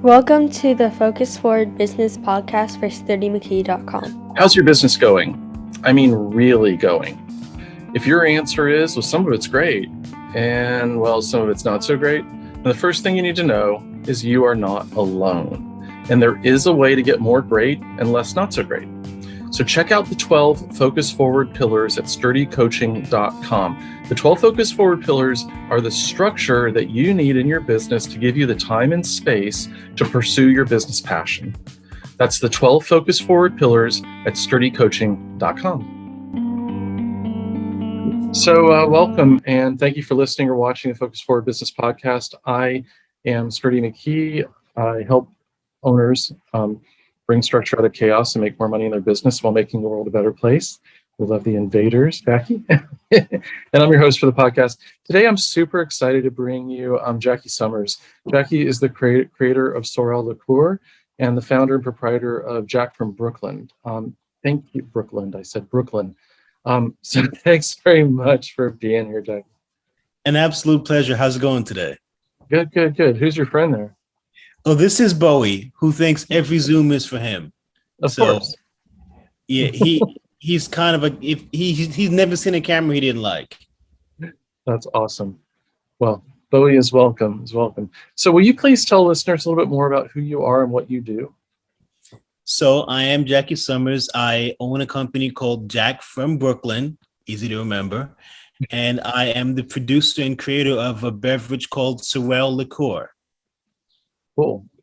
Welcome to the Focus Forward Business Podcast for SturdyMcKee.com. How's your business going? I mean, really going. If your answer is, well, some of it's great, and well, some of it's not so great, then the first thing you need to know is you are not alone. And there is a way to get more great and less not so great. So check out the 12 Focus Forward pillars at SturdyCoaching.com. The 12 Focus Forward pillars are the structure that you need in your business to give you the time and space to pursue your business passion. That's the 12 Focus Forward pillars at SturdyCoaching.com. So welcome and thank you for listening or watching the Focus Forward Business Podcast. I am Sturdy McKee. I help owners bring structure out of chaos and make more money in their business while making the world a better place. We love the invaders, Jackie. And I'm your host for the podcast. Today, I'm super excited to bring you Jackie Summers. Jackie is the creator of Sorel liqueur and the founder and proprietor of Jack from Brooklyn. Thank you, Brooklyn. I said Brooklyn. So thanks very much for being here, Jackie. An absolute pleasure. How's it going today? Good. Who's your friend there? Oh, this is Bowie, who thinks every Zoom is for him. Of course. Yeah, he's kind of he's never seen a camera he didn't like. That's awesome. Well, Bowie is welcome. So will you please tell listeners a little bit more about who you are and what you do? So I am Jackie Summers. I own a company called Jack from Brooklyn, easy to remember. And I am the producer and creator of a beverage called Sorel liqueur.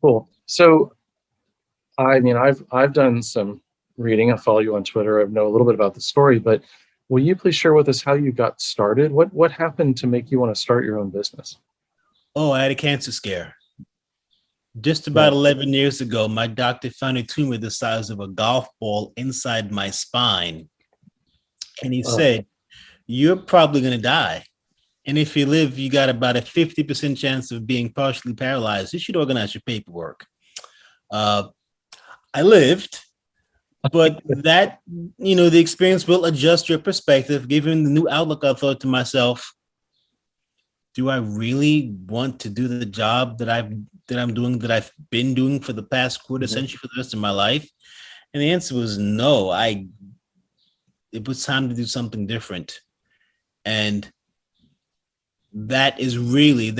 Cool. So, I mean, I've done some reading. I follow you on Twitter. I know a little bit about the story, but will you please share with us how you got started? What happened to make you want to start your own business? Oh, I had a cancer scare. Just about 11 years ago, my doctor found a tumor the size of a golf ball inside my spine. And he said, "You're probably going to die. And if you live, you got about a 50% chance of being partially paralyzed. You should organize your paperwork." I lived, but that, the experience will adjust your perspective. Given the new outlook, I thought to myself, do I really want to do the job that I've been doing for the past quarter century for the rest of my life? And the answer was no. It was time to do something different. And that really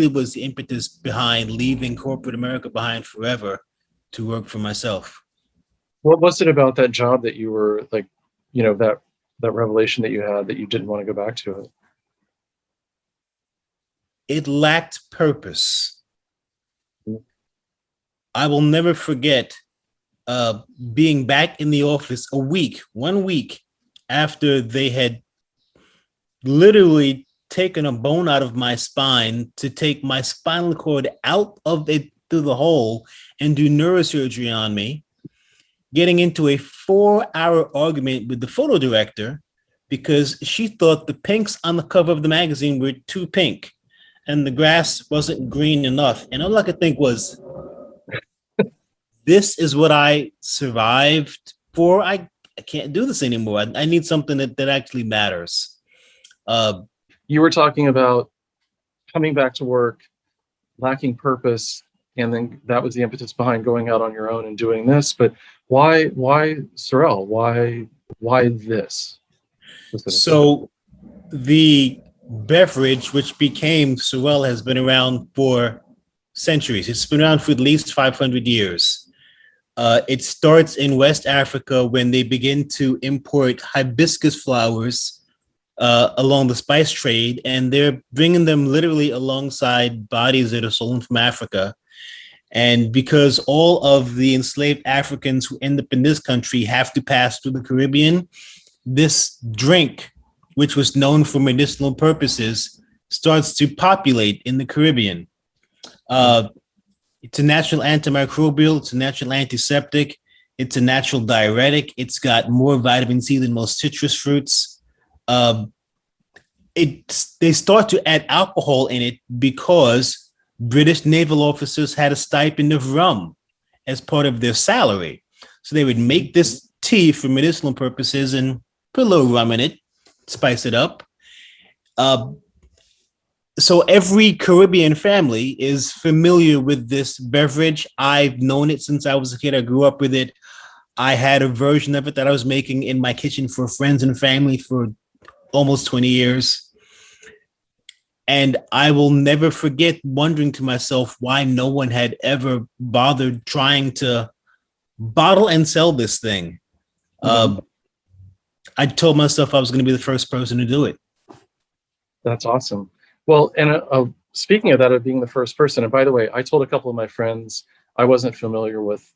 was the impetus behind leaving corporate America behind forever to work for myself. What was it about that job that you were like, that revelation that you had that you didn't want to go back to it? It lacked purpose. I will never forget being back in the office 1 week after they had literally taken a bone out of my spine to take my spinal cord out of it through the hole and do neurosurgery on me, getting into a 4-hour argument with the photo director because she thought the pinks on the cover of the magazine were too pink and the grass wasn't green enough. And all I could think was, this is what I survived for. I can't do this anymore. I need something that actually matters. You were talking about coming back to work, lacking purpose, and then that was the impetus behind going out on your own and doing this. But why Sorel? Why this? So the beverage, which became Sorel, has been around for centuries. It's been around for at least 500 years. It starts in West Africa when they begin to import hibiscus flowers along the spice trade, and they're bringing them literally alongside bodies that are stolen from Africa. And because all of the enslaved Africans who end up in this country have to pass through the Caribbean, this drink, which was known for medicinal purposes, starts to populate in the Caribbean. It's a natural antimicrobial, it's a natural antiseptic, it's a natural diuretic, it's got more vitamin C than most citrus fruits. They start to add alcohol in it because British naval officers had a stipend of rum as part of their salary. So they would make this tea for medicinal purposes and put a little rum in it, spice it up. So every Caribbean family is familiar with this beverage. I've known it since I was a kid. I grew up with it. I had a version of it that I was making in my kitchen for friends and family for almost 20 years. And I will never forget wondering to myself why no one had ever bothered trying to bottle and sell this thing. I told myself I was going to be the first person to do it. That's awesome. Well, and speaking of that, of being the first person, and by the way, I told a couple of my friends I wasn't familiar with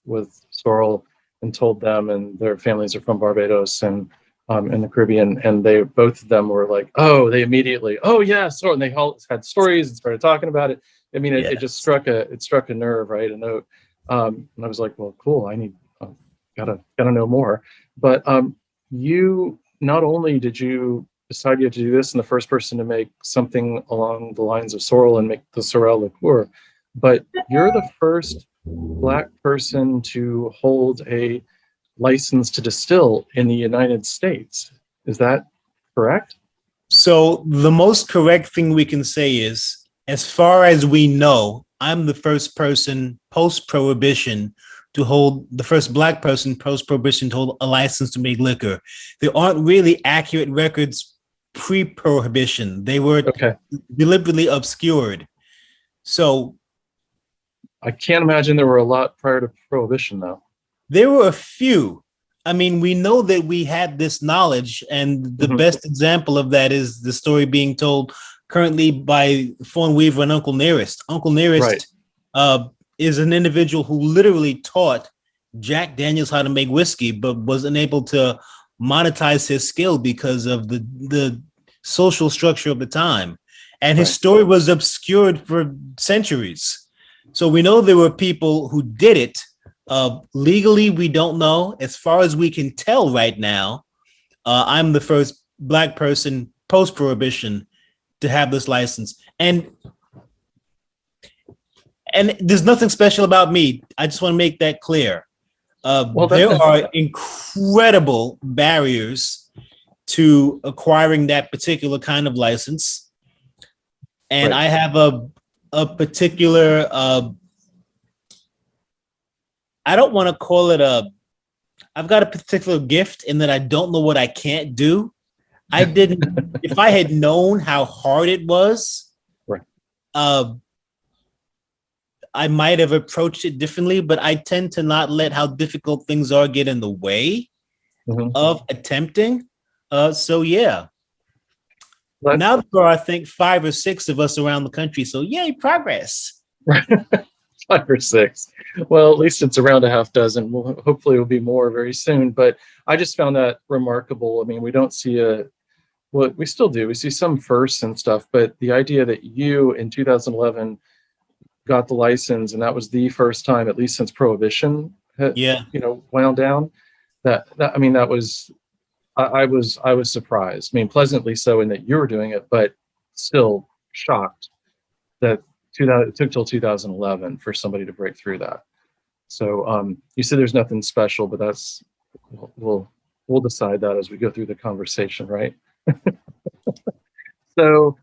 Sorel, and told them, and their families are from Barbados and in the Caribbean, and they both of them were like, oh, they immediately, oh yeah, Sorel, and they all had stories and started talking about it. I mean, it just struck a nerve, right? A note, and I was like, well, cool. I need gotta know more. But you not only did you decide you had to do this and the first person to make something along the lines of sorrel and make the sorrel liqueur, but you're the first Black person to hold a license to distill in the United States. Is that correct? So the most correct thing we can say is, as far as we know, I'm the first person post-prohibition to hold, the first Black person post-prohibition to hold a license to make liquor. There aren't really accurate records pre-prohibition. They were deliberately obscured. So I can't imagine there were a lot prior to prohibition, though. There were a few. I mean, we know that we had this knowledge, and the best example of that is the story being told currently by Fawn and Uncle Nearest. Uncle Nearest is an individual who literally taught Jack Daniels how to make whiskey, but was unable to monetize his skill because of the social structure of the time. And his story was obscured for centuries. So we know there were people who did it. Legally, we don't know. As far as we can tell right now, I'm the first Black person post-prohibition to have this license. And there's nothing special about me. I just want to make that clear. There are incredible barriers to acquiring that particular kind of license. And I have a particular, I don't want to call it I've got a particular gift in that I don't know what I can't do. I didn't, if I had known how hard it was, I might have approached it differently, but I tend to not let how difficult things are get in the way of attempting. So yeah. Now there are, I think, 5 or 6 of us around the country. So yay, progress. 5 or 6. Well, at least it's around a half dozen. Well, hopefully it'll be more very soon. But I just found that remarkable. I mean, we don't see well, we still do. We see some firsts and stuff, but the idea that you in 2011 got the license, and that was the first time, at least since prohibition had, wound down. I mean, that was, I was surprised. I mean, pleasantly so in that you were doing it, but still shocked that it took till 2011 for somebody to break through that. So you said there's nothing special, but that's, we'll decide that as we go through the conversation, right? So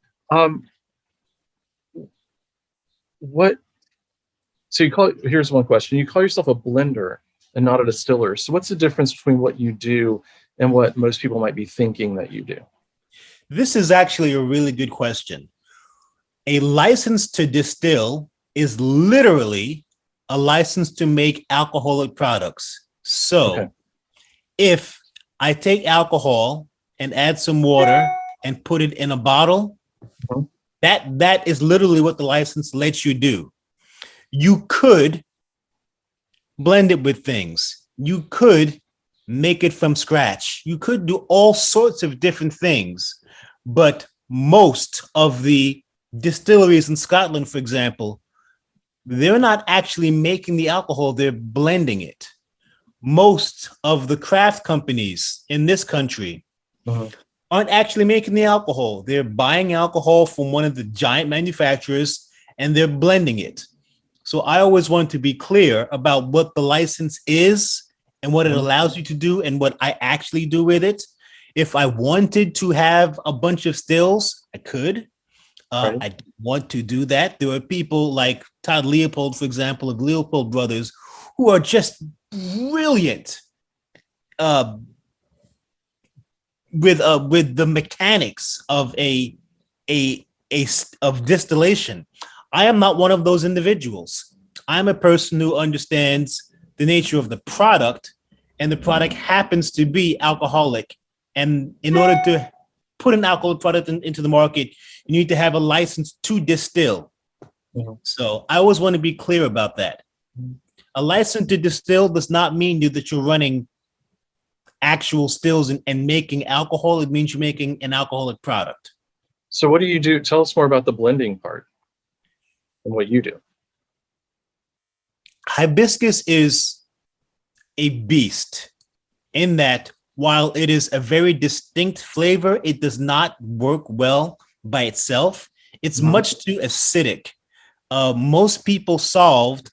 here's one question. You call yourself a blender and not a distiller. So what's the difference between what you do and what most people might be thinking that you do? This is actually a really good question. A license to distill is literally a license to make alcoholic products. So if I take alcohol and add some water and put it in a bottle, that is literally what the license lets you do. You could blend it with things. You could make it from scratch. You could do all sorts of different things, but most of the distilleries in Scotland, for example, they're not actually making the alcohol, they're blending it. Most of the craft companies in this country aren't actually making the alcohol. They're buying alcohol from one of the giant manufacturers and they're blending it. So I always want to be clear about what the license is and what it allows you to do and what I actually do with it. If I wanted to have a bunch of stills, I could. Right. I don't want to do that. There are people like Todd Leopold, for example, of Leopold Brothers, who are just brilliant with the mechanics of of distillation. I am not one of those individuals. I'm a person who understands the nature of the product, and the product happens to be alcoholic. And in order to put an alcoholic product into the market, you need to have a license to distill. Mhm. So I always want to be clear about that. A license to distill does not mean that you're running actual stills and making alcohol. It means you're making an alcoholic product. So what do you do? Tell us more about the blending part and what you do. Hibiscus is a beast in that while it is a very distinct flavor, it does not work well by itself. It's much too acidic. Most people solved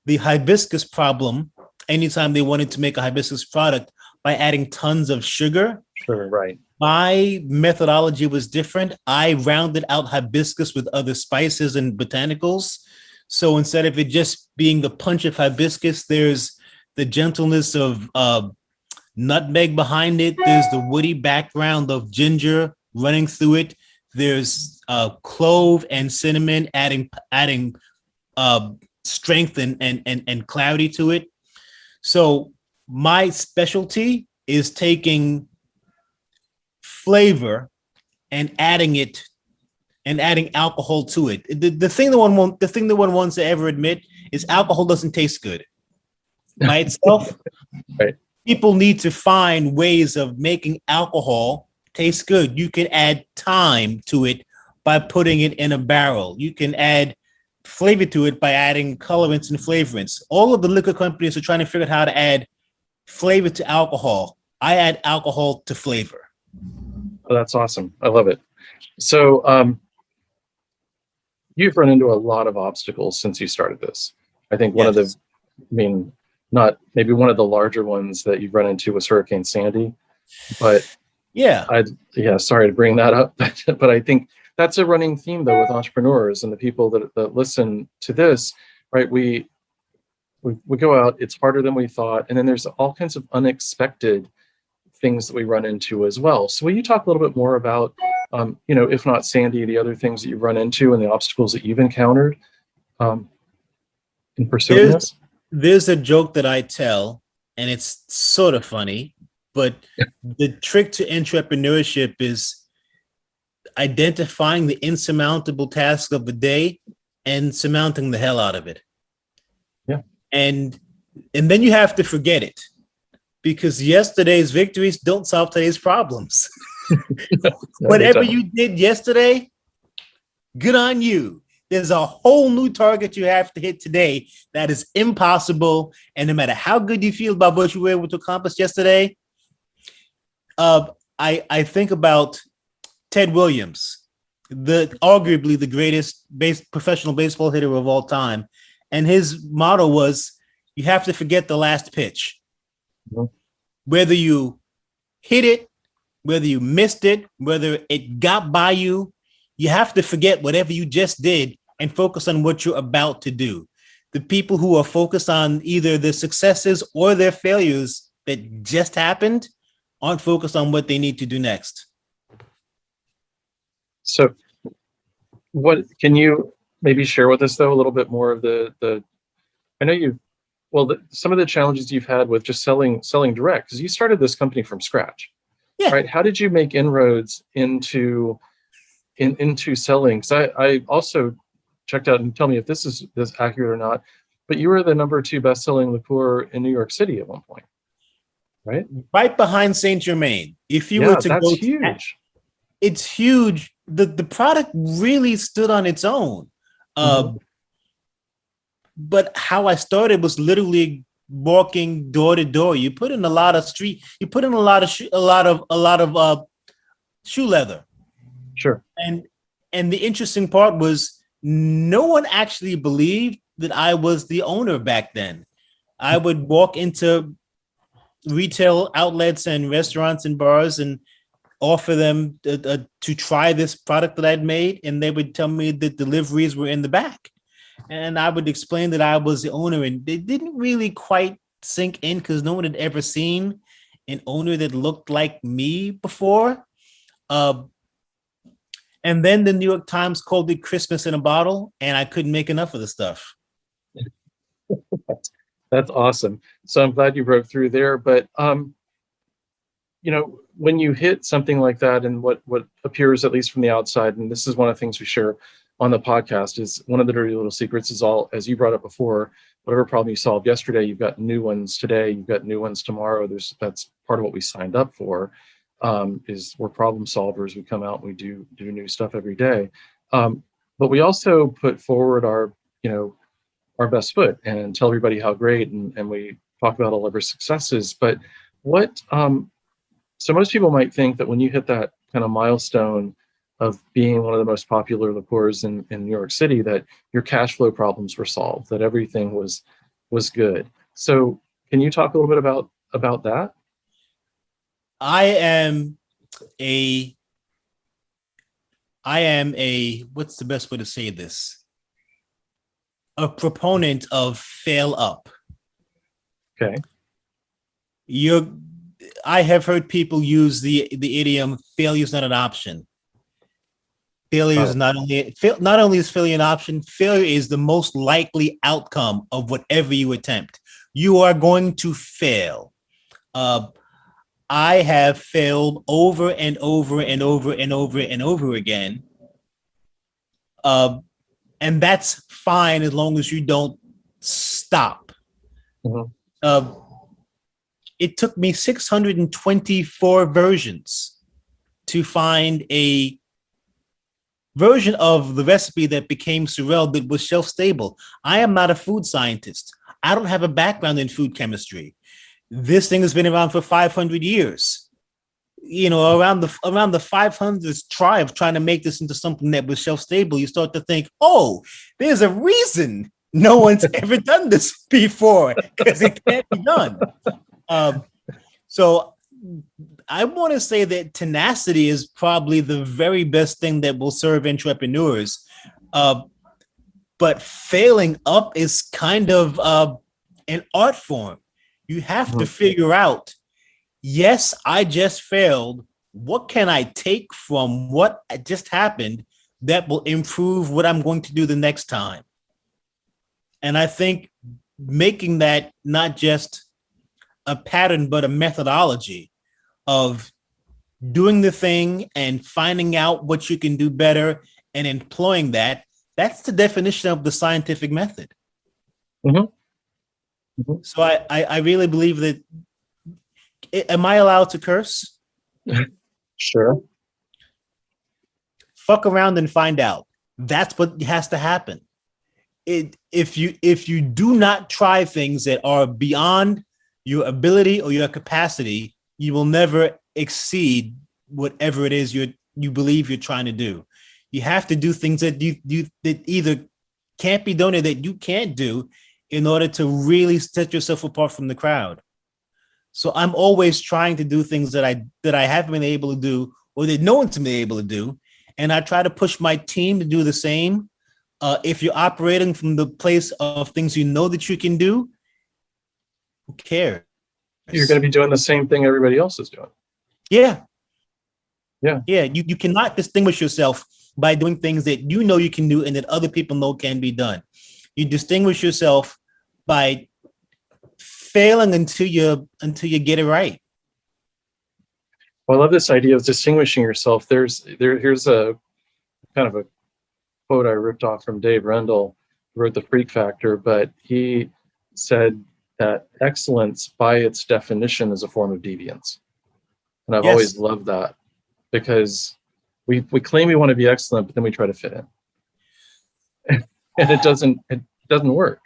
the hibiscus problem anytime they wanted to make a hibiscus product by adding tons of sugar. Sure, right. My methodology was different. I rounded out hibiscus with other spices and botanicals. So instead of it just being the punch of hibiscus, there's the gentleness of nutmeg behind it. There's the woody background of ginger running through it. There's clove and cinnamon adding strength and clarity to it. So my specialty is taking flavor and adding alcohol to it. The thing that one wants to ever admit is alcohol doesn't taste good by itself. Right. People need to find ways of making alcohol taste good. You can add thyme to it by putting it in a barrel. You can add flavor to it by adding colorants and flavorants. All of the liquor companies are trying to figure out how to add flavor to alcohol. I add alcohol to flavor. Oh, that's awesome. I love it. So you've run into a lot of obstacles since you started this. I think one of the, not maybe one of the larger ones that you've run into was Hurricane Sandy, but sorry to bring that up, but I think that's a running theme though with entrepreneurs and the people that listen to this, right? We go out, it's harder than we thought, and then there's all kinds of unexpected things that we run into as well. So will you talk a little bit more about, if not Sandy, the other things that you've run into and the obstacles that you've encountered in pursuing this? There's a joke that I tell, and it's sort of funny, but the trick to entrepreneurship is identifying the insurmountable task of the day and surmounting the hell out of it. Yeah. And then you have to forget it, because yesterday's victories don't solve today's problems. Whatever you did yesterday, good on you. There's a whole new target you have to hit today that is impossible. And no matter how good you feel about what you were able to accomplish yesterday, I think about Ted Williams, arguably the greatest professional baseball hitter of all time. And his motto was, you have to forget the last pitch. Mm-hmm. Whether you hit it, whether you missed it, whether it got by you, you have to forget whatever you just did and focus on what you're about to do. The people who are focused on either their successes or their failures that just happened aren't focused on what they need to do next. So what can you maybe share with us though a little bit more of I know some of the challenges you've had with just selling direct, because you started this company from scratch. Yeah. Right. How did you make inroads into selling? Because I also checked out, and tell me if this is accurate or not, but you were the #2 best-selling liqueur in New York City at one point, right? Right behind Saint Germain. If you were to that's go, huge. It's huge. The product really stood on its own. But how I started was literally walking door to door. You put in a lot of shoe leather. Sure. And the interesting part was no one actually believed that I was the owner back then. I would walk into retail outlets and restaurants and bars and offer them to try this product that I'd made, and they would tell me that deliveries were in the back. And I would explain that I was the owner, and they didn't really quite sink in because no one had ever seen an owner that looked like me before. And then the New York Times called it Christmas in a bottle, and I couldn't make enough of the stuff. That's awesome. So I'm glad you broke through there. But when you hit something like that, and what appears, at least from the outside, and this is one of the things we share on the podcast, is one of the dirty little secrets is all, as you brought up before, whatever problem you solved yesterday, you've got new ones today, you've got new ones tomorrow. That's part of what we signed up for. Is we're problem solvers. We come out and we do new stuff every day. But we also put forward our best foot and tell everybody how great, and we talk about all of our successes. But so most people might think that when you hit that kind of milestone of being one of the most popular liqueurs in New York City, that your cash flow problems were solved, that everything was good. So can you talk a little bit about that? I am a, what's the best way to say this? A proponent of fail up. Okay. I have heard people use the idiom failure is not an option. Failure is not only is failure an option, failure is the most likely outcome of whatever you attempt. You are going to fail. I have failed over and over and over and over and over again. And that's fine as long as you don't stop. Mm-hmm. It took me 624 versions to find a version of the recipe that became Sorel that was shelf stable. I am not a food scientist. I don't have a background in food chemistry. This thing has been around for 500 years. Around the 500th try of trying to make this into something that was shelf stable, you start to think, oh, there's a reason no one's ever done this before, because it can't be done. So I want to say that tenacity is probably the very best thing that will serve entrepreneurs. But failing up is kind of an art form. You have to figure out, yes, I just failed. What can I take from what just happened that will improve what I'm going to do the next time? And I think making that not just a pattern, but a methodology of doing the thing and finding out what you can do better and employing that, that's the definition of the scientific method. Mm-hmm. Mm-hmm. So I really believe that. Am I allowed to curse? Sure. Fuck around and find out. That's what has to happen. If you do not try things that are beyond your ability or your capacity, you will never exceed whatever it is you believe you're trying to do. You have to do things that that either can't be done or that you can't do in order to really set yourself apart from the crowd. So I'm always trying to do things that I haven't been able to do, or that no one's been able to do, and I try to push my team to do the same. If you're operating from the place of things you know that you can do, who cares? You're going to be doing the same thing everybody else is doing. Yeah. Yeah. Yeah. You cannot distinguish yourself by doing things that you know you can do and that other people know can be done. You distinguish yourself by failing until you get it right. Well, I love this idea of distinguishing yourself. Here's a kind of a quote I ripped off from Dave Rendell, who wrote The Freak Factor, but he said that excellence by its definition is a form of deviance. And I've always loved that, because we claim we want to be excellent, but then we try to fit in. And it doesn't work.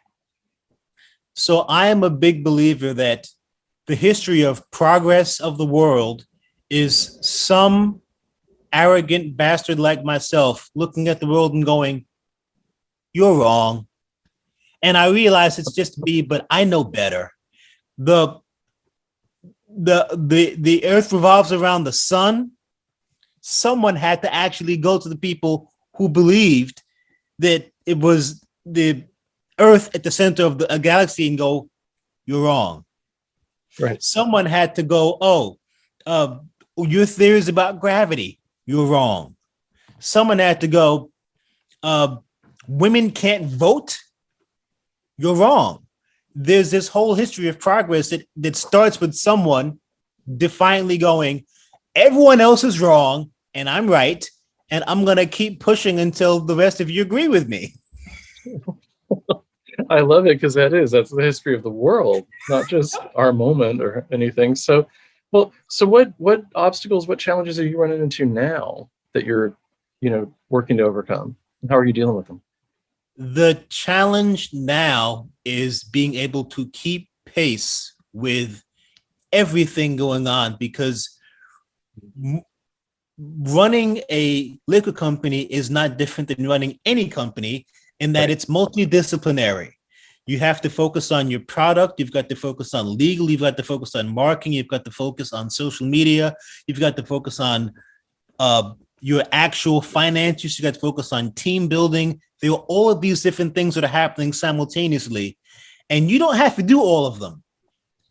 So I am a big believer that the history of progress of the world is some arrogant bastard like myself looking at the world and going, you're wrong. And I realize it's just me, but I know better. The earth revolves around the sun, someone had to actually go to the people who believed that it was the Earth at the center of a galaxy and go, you're wrong. Right. Someone had to go, your theories about gravity, you're wrong. Someone had to go, women can't vote, you're wrong. There's this whole history of progress that starts with someone defiantly going, everyone else is wrong and I'm right, and I'm going to keep pushing until the rest of you agree with me. I love it because that's the history of the world, not just our moment or anything. So what obstacles, what challenges are you running into now that you're, working to overcome? How are you dealing with them? The challenge now is being able to keep pace with everything going on, because running a liquor company is not different than running any company in that it's multidisciplinary. You have to focus on your product. You've got to focus on legal. You've got to focus on marketing. You've got to focus on social media. You've got to focus on your actual finances. You got to focus on team building. There are all of these different things that are happening simultaneously, and you don't have to do all of them,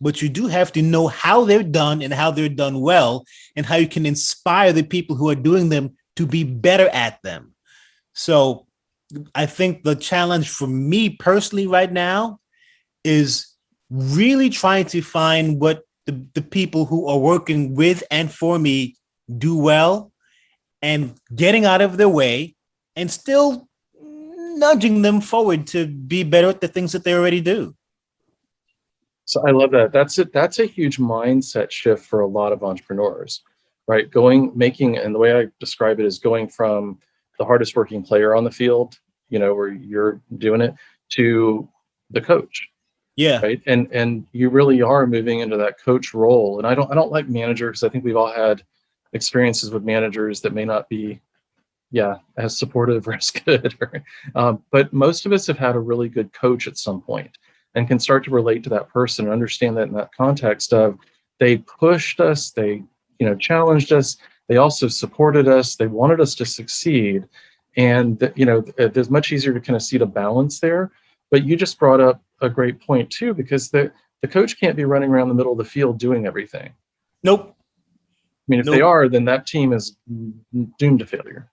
but you do have to know how they're done and how they're done well, and how you can inspire the people who are doing them to be better at them. So I think the challenge for me personally right now is really trying to find what the people who are working with and for me do well, and getting out of their way and still nudging them forward to be better at the things that they already do. So I love that. That's a huge mindset shift for a lot of entrepreneurs, right? And the way I describe it is going from the hardest working player on the field, where you're doing it, to the coach. Yeah. Right. And you really are moving into that coach role. And I don't like manager, because I think we've all had experiences with managers that may not be, as supportive or as good. But most of us have had a really good coach at some point and can start to relate to that person and understand that in that context of, they pushed us, they, challenged us, they also supported us, they wanted us to succeed. And, there's much easier to kind of see the balance there. But you just brought up a great point too, because the coach can't be running around the middle of the field doing everything. Nope. I mean, if they are, then that team is doomed to failure.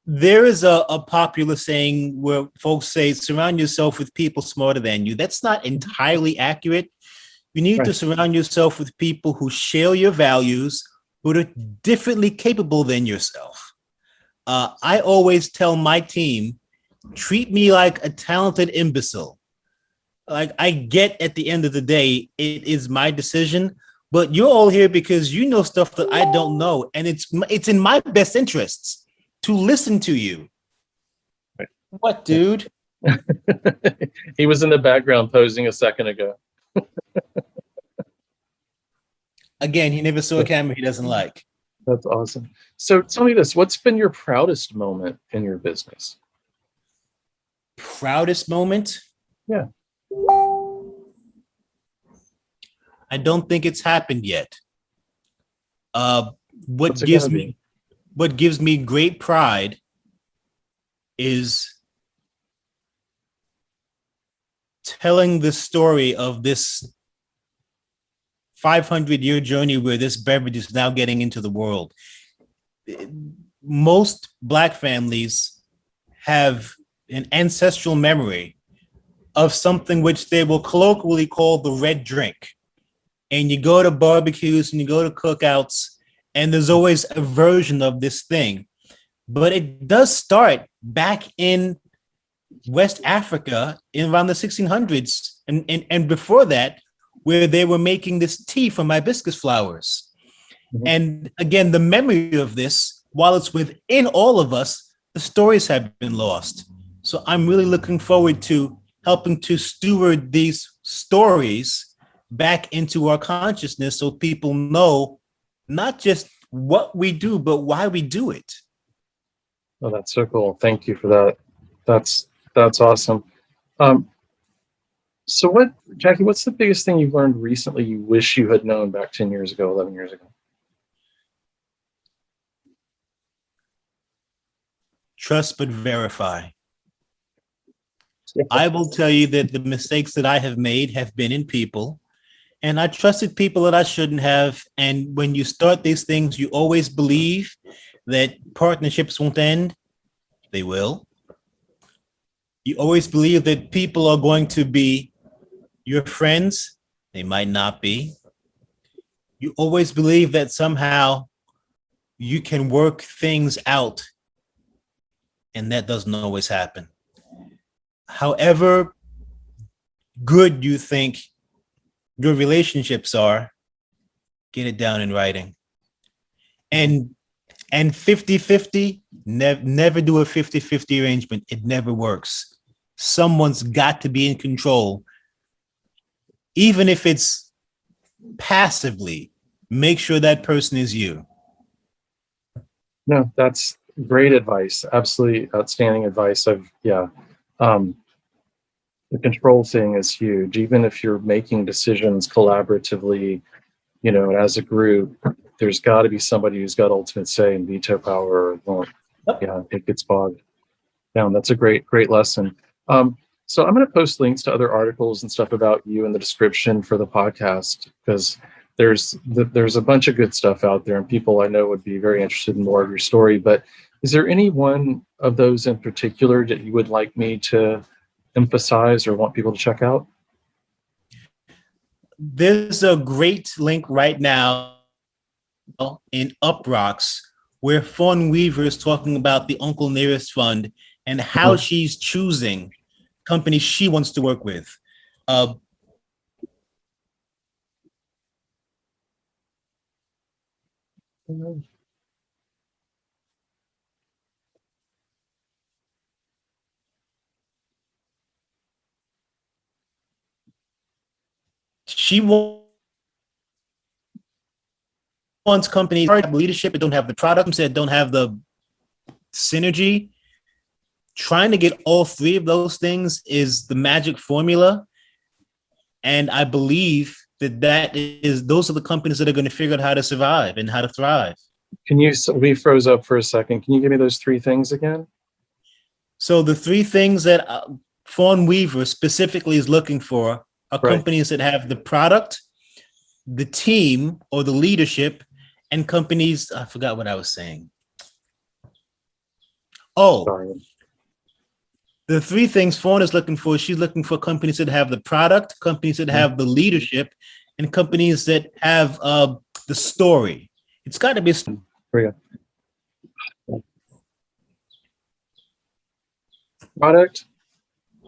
There is a popular saying where folks say, surround yourself with people smarter than you. That's not entirely accurate. You need to surround yourself with people who share your values, who are differently capable than yourself. I always tell my team, treat me like a talented imbecile. Like, I get at the end of the day, it is my decision, but you're all here because you know stuff that I don't know. And it's in my best interests to listen to you. Right. What, dude? He was in the background posing a second ago. Again, he never saw a camera he doesn't like. That's awesome. So tell me this, what's been your proudest moment in your business? Proudest moment? Yeah. I don't think it's happened yet. What gives me great pride is telling the story of this 500-year journey where this beverage is now getting into the world. Most Black families have an ancestral memory of something which they will colloquially call the red drink. And you go to barbecues and you go to cookouts, and there's always a version of this thing. But it does start back in West Africa in around the 1600s and before that, where they were making this tea from hibiscus flowers. Mm-hmm. And again, the memory of this, while it's within all of us, the stories have been lost. So I'm really looking forward to helping to steward these stories back into our consciousness so people know not just what we do, but why we do it. Oh, that's so cool. Thank you for that. That's awesome. So Jackie, what's the biggest thing you've learned recently you wish you had known back 10 years ago, 11 years ago? trust but verify. Yeah. I will tell you that the mistakes that I have made have been in people, and I trusted people that I shouldn't have. And when you start these things, you always believe that partnerships won't end. They will. You always believe that people are going to be your friends. They might not be. You always believe that somehow you can work things out, and that doesn't always happen. However good you think your relationships are, get it down in writing. And 50-50, never do a 50-50 arrangement. It never works. Someone's got to be in control. Even if it's passively, make sure that person is you. No, that's great advice. Absolutely outstanding advice. The control thing is huge. Even if you're making decisions collaboratively, as a group, there's got to be somebody who's got ultimate say and veto power. Yeah, it gets bogged down. That's a great lesson. So I'm going to post links to other articles and stuff about you in the description for the podcast, because there's a bunch of good stuff out there, and people I know would be very interested in more of your story. But is there any one of those in particular that you would like me to emphasize or want people to check out? There's a great link right now in Uprocks where Fawn Weaver is talking about the Uncle Nearest Fund and how she's choosing companies she wants to work with. She wants companies that have leadership but don't have the products, that don't have the synergy. Trying to get all three of those things is the magic formula. And I believe those are the companies that are going to figure out how to survive and how to thrive. We froze up for a second. Can you give me those three things again? So the three things that Fawn Weaver specifically is looking for are companies that have the product, the team or the leadership, and companies, I forgot what I was saying. Sorry. The three things Fawn is looking for, she's looking for companies that have the product, companies that have the leadership, and companies that have the story. It's got to be. Product,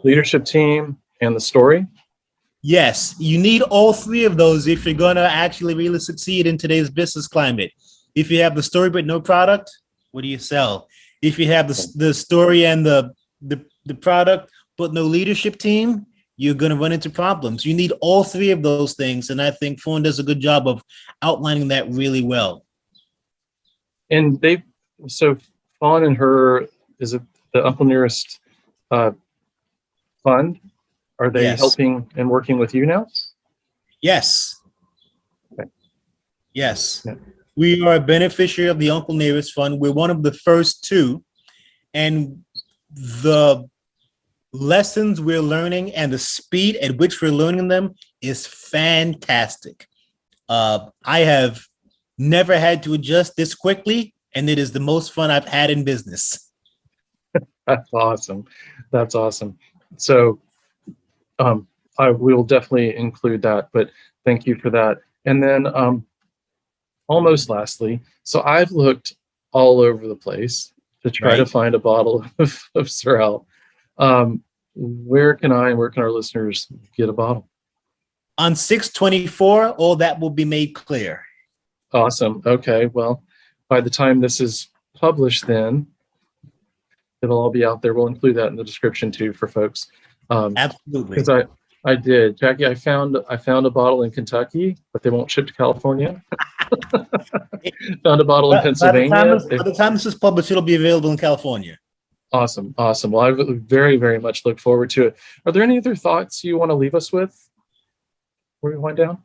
leadership team, and the story. Yes, you need all three of those if you're going to actually really succeed in today's business climate. If you have the story but no product, what do you sell? If you have the story and the product but no leadership team, you're going to run into problems. You need all three of those things, and I think Fawn does a good job of outlining that really well. And so Fawn and her, is it the Uncle Nearest Fund? Are they helping and working with you now? Yes. Okay. Yes. Yeah. We are a beneficiary of the Uncle Nearest Fund. We're one of the first two. And the lessons we're learning and the speed at which we're learning them is fantastic. I have never had to adjust this quickly, and it is the most fun I've had in business. That's awesome. That's awesome. So I will definitely include that, but thank you for that. And then almost lastly, so I've looked all over the place to try to find a bottle of Sorel. Where can our listeners get a bottle? On 6/24, all that will be made clear. Awesome. Okay. Well, by the time this is published, then it'll all be out there. We'll include that in the description too for folks. Absolutely. Because I did, Jackie. I found a bottle in Kentucky, but they won't ship to California. Found a bottle in Pennsylvania. By the time this is published, it'll be available in California. Awesome. Well, I very, very much look forward to it. Are there any other thoughts you want to leave us with before we wind down?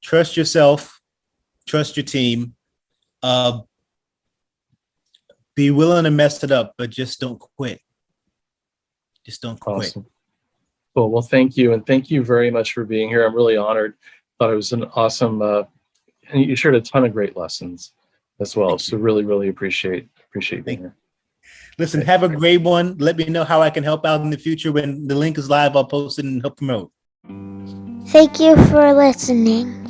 Trust yourself. Trust your team. Be willing to mess it up, but just don't quit. Just don't quit. Awesome. Cool. Well, thank you. And thank you very much for being here. I'm really honored. Thought it was an awesome, and you shared a ton of great lessons as well. So really, really appreciate being here. Listen, have a great one. Let me know how I can help out in the future. When the link is live, I'll post it and help promote. Thank you for listening.